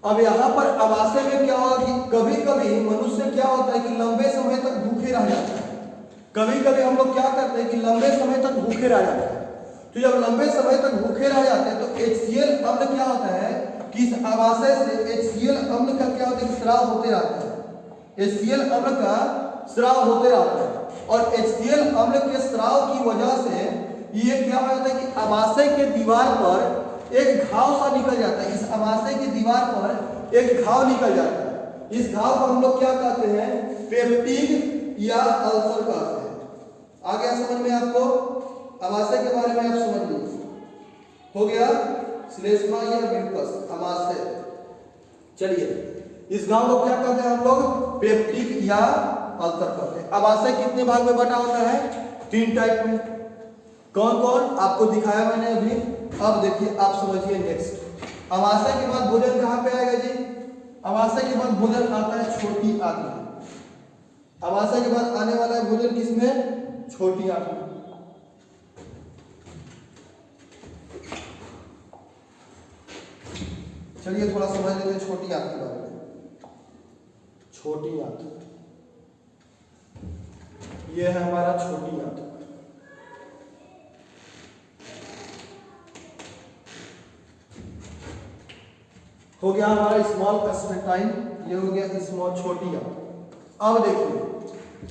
अब यहां पर अमाशय में क्या होगा कि कभी कभी मनुष्य क्या होता है कि लंबे समय तक भूखे रह जाता है। कभी कभी हम लोग क्या करते हैं कि लंबे समय तक भूखे रह जाते हैं। तो जब लंबे समय तक भूखे रह जाते हैं तो HCl अम्ल क्या होता है कि इस अमाशय से HCl अम्ल का क्या होता है कि स्राव होते रहता है। HCl अम्ल का स्राव होते रहता है। और HCl अम्ल के स्राव की वजह से ये क्या होता है कि अमाशय के दीवार पर एक घाव सा निकल जाता है। इस अमाशय की दीवार पर एक घाव निकल जाता है। इस घाव को हम लोग क्या कहते हैं? पेप्टिक या अल्सर कहते हैं। आ गया समझ में आपको? अमाशय के बारे में आप समझ लीजिए। हो गया श्लेष्मा या म्यूकस, अमाशय। चलिए, इस घाव को क्या कहते हैं हम लोग? पेप्टिक या अल्सर कहते हैं। अमाशय कितने भाग में बटा होता है? 3 टाइप में। कौन कौन आपको दिखाया मैंने अभी। अब देखिए, आप समझिए नेक्स्ट। अमाशय के बाद भोजन कहां पे आएगा जी? अमाशय के बाद भोजन आता है छोटी आंत में। अमाशय के बाद आने वाला है भोजन किसमें? छोटी आंत में। चलिए थोड़ा समझ लेते हैं छोटी आंत के बारे में। छोटी आंत, ये है हमारा छोटी आंत। हो गया हमारा स्मॉल इंटेस्टाइन, ये हो गया स्मॉल छोटी आंत। अब देखिए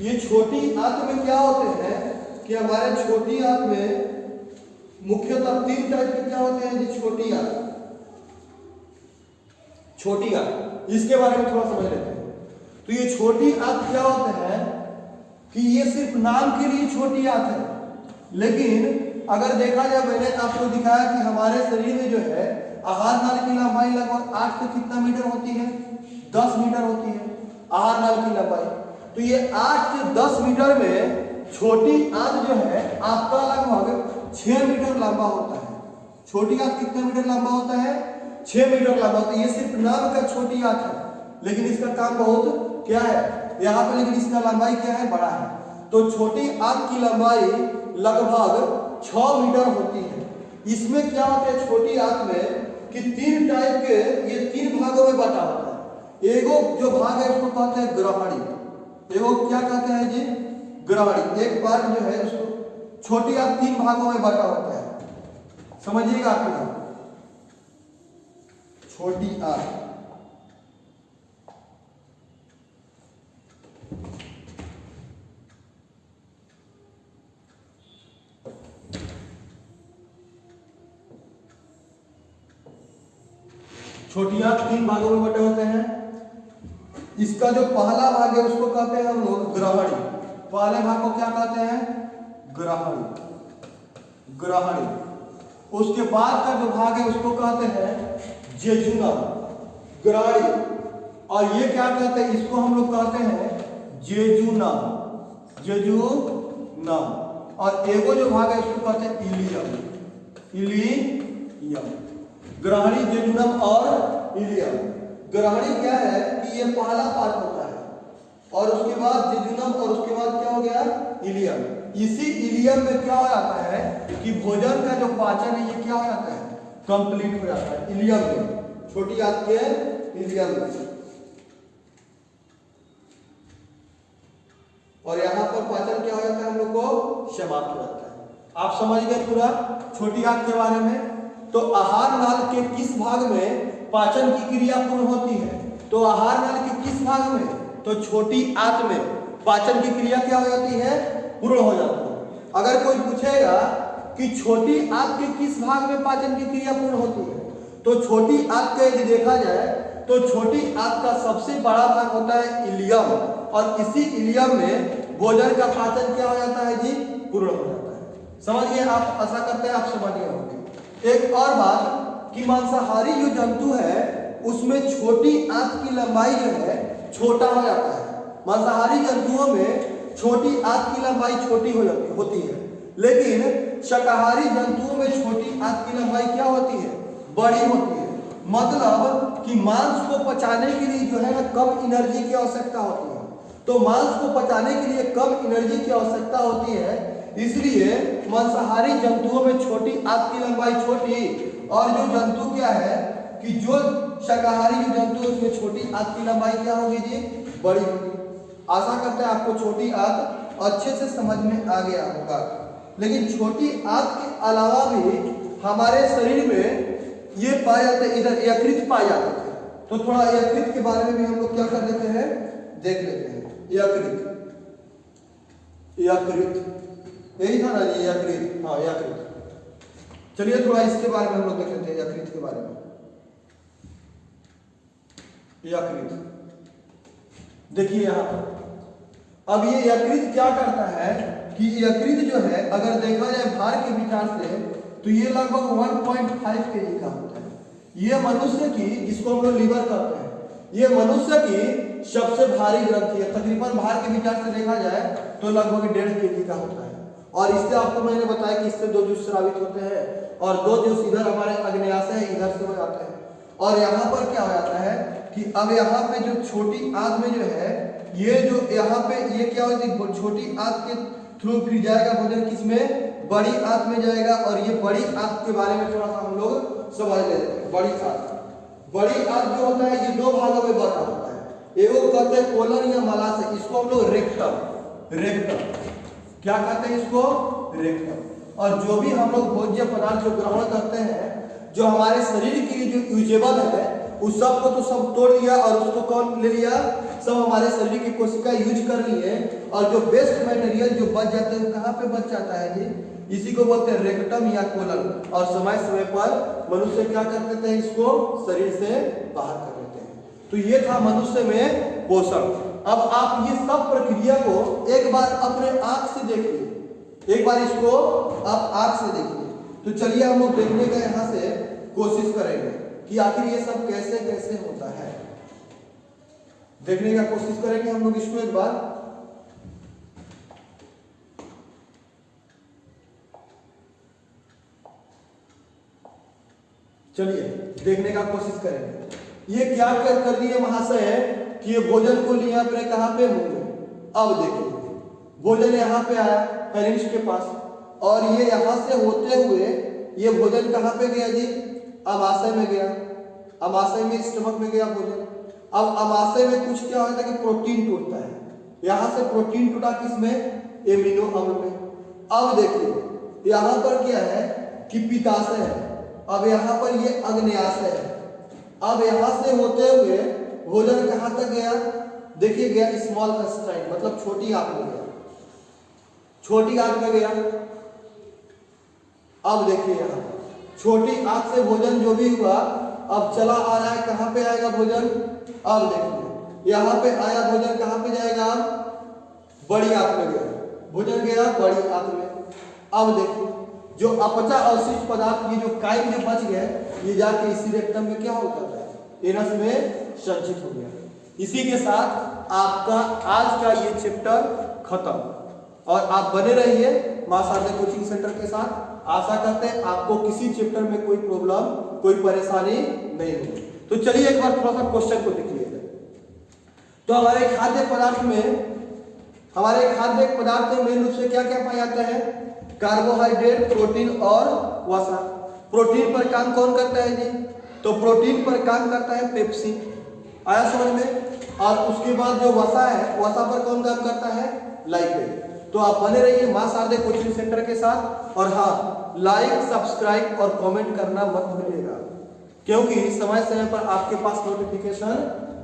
ये छोटी आंत में क्या होते हैं कि हमारे छोटी आंत में मुख्यतः 3 टाइप के क्या होते हैं जी। छोटी आंत, छोटी आंत, इसके बारे में थोड़ा समझ लेते हैं। तो ये छोटी आंत क्या होते हैं कि ये सिर्फ नाम के लिए छोटी आंत है, लेकिन अगर देखा जाए, मैंने आपको दिखाया कि हमारे शरीर में जो है आहार नाल की लंबाई लगभग 8 से कितना मीटर होती है, 10 मीटर होती है आहार नाल की लंबाई। तो ये 8 से 10 मीटर में छोटी आंत जो है आपका लगभग 6 मीटर लंबा होता है। छोटी आंत कितने मीटर लंबा होता है, 6 मीटर लंबा होता है। ये सिर्फ नाम का छोटी आंत है, लेकिन इसका काम बहुत क्या है यहाँ पे, लेकिन इसका लंबाई क्या है, बड़ा है। तो छोटी आंत की लंबाई लगभग 6 मीटर होती है। इसमें क्या होता है छोटी आंत में कि 3 टाइप के, ये 3 भागों में बटा होता है। एगो जो भाग है उसको कहते हैं ग्रहणी। एगो क्या कहते हैं जी, ग्रहणी। एक पार्ट जो है उसको छोटी आंत 3 भागों में बटा होता है, समझिएगा आप लोग। छोटी आंत, छोटी आंत 3 भागों में बटे होते हैं। इसका जो पहला भाग है उसको कहते हैं हम लोग ग्रहणी। पहले भाग को क्या कहते हैं, ग्रहणी, ग्रहणी। उसके बाद का जो भाग है उसको कहते हैं जेजुनम, ग्रहणी। और ये क्या कहते हैं, इसको हम लोग कहते हैं जेजुनम, जेजुनम। और एगो जो भाग है उसको कहते हैं इलियम, इलियम। ग्रहणी, जेजुनम और इलियम। ग्रहणी क्या है कि ये पहला पार्ट होता है, और उसके बाद जेजुनम, और उसके बाद क्या हो गया, इलियम। इसी इलियम में क्या हो जाता है कि भोजन का जो पाचन है ये क्या हो जाता है, कंप्लीट हो जाता है इलियम में, छोटी आंत के इलियम में। और यहाँ पर पाचन क्या हो जाता है, हम लोग को समाप्त हो जाता है। आप समझ गए पूरा छोटी आंत के बारे में। तो आहार नाल के किस भाग में पाचन की क्रिया पूर्ण होती है, तो आहार नाल के किस भाग में, तो छोटी आंत में पाचन की क्रिया क्या हो जाती है, पूर्ण हो जाती है। अगर कोई पूछेगा कि छोटी आंत के किस भाग में पाचन की क्रिया पूर्ण होती है, तो छोटी आंत का यदि देखा जाए तो छोटी आंत का सबसे बड़ा भाग होता है इलियम, और इसी इलियम में भोजन का पाचन क्या हो जाता है जी, पूर्ण हो जाता है। समझ गए आप, आशा करते हैं आप समझ गए होंगे। एक और बात कि मांसाहारी जो जंतु है उसमें छोटी आंत की लंबाई जो है छोटा हो जाता है। मांसाहारी जंतुओं में छोटी आंत की लंबाई छोटी हो जाती होती है, लेकिन शाकाहारी जंतुओं में छोटी आंत की लंबाई क्या होती है, बड़ी होती है। मतलब कि मांस को पचाने के लिए जो है ना कम एनर्जी की आवश्यकता होती है। तो मांस को पचाने के लिए कम एनर्जी की आवश्यकता होती है, इसलिए मांसाहारी जंतुओं में छोटी आंत की लंबाई छोटी, और जो जंतु क्या है कि जो शाकाहारी जो जंतु है उसमें छोटी आंत की लंबाई क्या होगी जी, बड़ी होगी। आशा करते हैं आपको छोटी आंत अच्छे से समझ में आ गया होगा। लेकिन छोटी आंत के अलावा भी हमारे शरीर में ये पाए जाते हैं, इधर यकृत पाए जाते हैं। तो थोड़ा यकृत के बारे में भी हम लोग क्या कर लेते हैं, देख लेते हैं। यकृत, यकृत यही था ना जी, यकृत, हाँ यकृत। चलिए थोड़ा इसके बारे में हम लोग देख लेते हैं, यकृत के बारे में। यकृत देखिए यहाँ पर, अब ये यकृत क्या करता है कि यकृत जो है अगर देखा जाए भार के विचार से तो ये लगभग 1.5 kg का होता है। ये मनुष्य की, जिसको हम लोग लीवर कहते हैं, ये मनुष्य की सबसे भारी ग्रंथि है। तकरीबन भार के विचार से देखा जाए तो लगभग 1.5 kg का होता है। और इससे आपको मैंने बताया कि इससे 2 जूस स्रावित होते हैं, और 2 जूस इधर हमारे अग्न्याशय है, इधर से हो जाते हैं। और यहाँ पर क्या हो जाता है कि अब यहाँ पे जो छोटी आंत में जो है, ये जो यहाँ पे ये क्या होती है, छोटी आंत के थ्रू फिर जाएगा भोजन किसमें, बड़ी आंत में जाएगा। और ये बड़ी आंत के बारे में थोड़ा सा हम लोग समझ लेते हैं। बड़ी आंत, बड़ी आंत जो होता है ये दो भागों में बटा होता है, एगो कहते हैं कोलन या मलाशय, इसको हम लोग रेक्टम क्या कहते हैं, इसको रेक्टम। और जो भी हम लोग भोज्य पदार्थ जो ग्रहण करते हैं, जो हमारे शरीर के लिए जो यूजेबल है उस सब को तो सब तोड़ लिया और उसको कौन ले लिया, सब हमारे शरीर की कोशिका यूज कर ली है। और जो वेस्ट मटेरियल जो बच जाते हैं कहाँ पे बच जाता है जी, इसी को बोलते हैं रेक्टम या कोलन। और समय समय पर मनुष्य क्या कर देते हैं, इसको शरीर से बाहर कर देते हैं। तो ये था मनुष्य में पोषण। अब आप ये सब प्रक्रिया को एक बार अपने आंख से देखिए, एक बार इसको आप आंख से देखिए। तो चलिए हम लोग देखने का यहाँ से कोशिश करेंगे कि आखिर ये सब कैसे कैसे होता है, देखने का कोशिश करेंगे हम लोग इसको एक बार। चलिए देखने का कोशिश करेंगे। ये क्या कर दिए महाशय कि ये भोजन को लिया अपने कहां पे, मुंह में। अब देखिए भोजन यहाँ पे आया पेरिंग्स के पास, और ये यहाँ से होते हुए ये भोजन कहाँ पे गया जी, अमाशय में गया। अमाशय में स्टमक में गया भोजन। अब अमाशय में कुछ क्या होता है कि प्रोटीन टूटता है, यहाँ से प्रोटीन टूटा किसमें, एमिनो अम्ल में। अब देखिए यहाँ पर क्या है कि पित्ताशय है, अब यहाँ पर ये अग्न्याशय है। अब यहाँ से होते हुए भोजन कहाँ तक गया, देखिए गया स्मॉल इंटेस्टाइन, मतलब छोटी आंत में गया, छोटी आंत में गया। अब देखिए यहाँ छोटी आंत से भोजन जो भी हुआ अब चला आ रहा है, कहाँ पे आएगा भोजन, अब देखिए यहाँ पे आया भोजन, कहाँ पे जाएगा, बड़ी आंत में गया, भोजन गया बड़ी आंत में। अब देखिए जो अपचा अवशिष्ट पदार्थ ये जो काई में बच गए, ये जाके इसी रेक्टम में क्या होता है, एनस में संचित हो गया। इसी के साथ आपका आज का ये चैप्टर खत्म, और आप बने रहिए मां शारदा कोचिंग सेंटर के साथ। आशा करते हैं आपको किसी चैप्टर में कोई प्रॉब्लम, कोई परेशानी नहीं होगी। तो चलिए एक बार थोड़ा सा क्वेश्चन को देख लीजिए। तो हमारे खाद्य पदार्थ में मेन रूप से क्या क्या पाया जाता है, कार्बोहाइड्रेट, प्रोटीन और वसा। प्रोटीन पर काम कौन करता है जी, तो प्रोटीन पर काम करता है पेप्सिन, आया समझ में। और उसके बाद जो वसा है, वसा पर कौन काम करता है, लाइपेज। तो आप बने रहिए मां शारदा कोचिंग सेंटर के साथ। और हाँ, लाइक, सब्सक्राइब और कमेंट करना मत भूलिएगा, क्योंकि समय समय पर आपके पास नोटिफिकेशन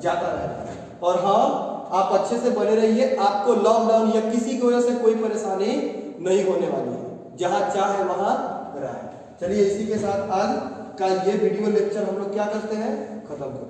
जाता रहता है। और हाँ, आप अच्छे से बने रहिए, आपको लॉकडाउन या किसी की वजह से कोई परेशानी नहीं होने वाली है, जहां चाहे वहां रहे। चलिए इसी के साथ आज का ये वीडियो लेक्चर हम लोग क्या करते हैं, खत्म करते हैं।